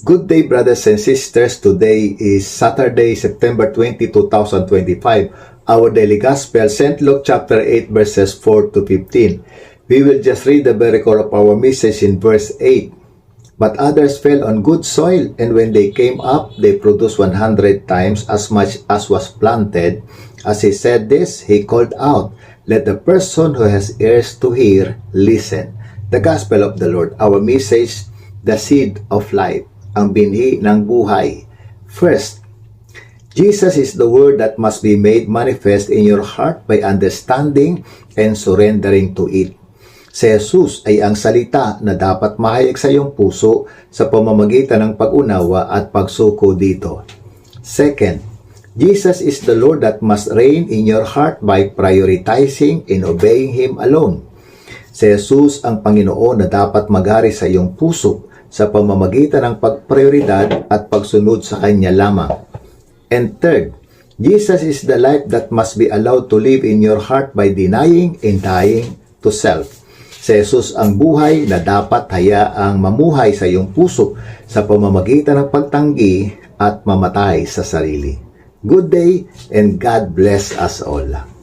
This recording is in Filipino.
Good day, brothers and sisters. Today is Saturday, September 20, 2025. Our daily gospel, St. Luke chapter 8, verses 4 to 15. We will just read the very core of our message in verse 8. But others fell on good soil, and when they came up, they produced 100 times as much as was planted. As he said this, he called out, "Let the person who has ears to hear, listen." The Gospel of the Lord. Our message, the seed of life, ang binhi ng buhay. First, Jesus is the word that must be made manifest in your heart by understanding and surrendering to it. Si Jesus ay ang salita na dapat mahayag sa iyong puso sa pamamagitan ng pag-unawa at pagsuko dito. Second, Jesus is the Lord that must reign in your heart by prioritizing and obeying Him alone. Si Jesus ang Panginoon na dapat maghari sa iyong puso sa pamamagitan ng pagprioridad at pagsunod sa Kanya lamang. And third, Jesus is the life that must be allowed to live in your heart by denying and dying to self. Si Jesus ang buhay na dapat hayaang mamuhay sa iyong puso sa pamamagitan ng pagtanggi at mamatay sa sarili. Good day and God bless us all.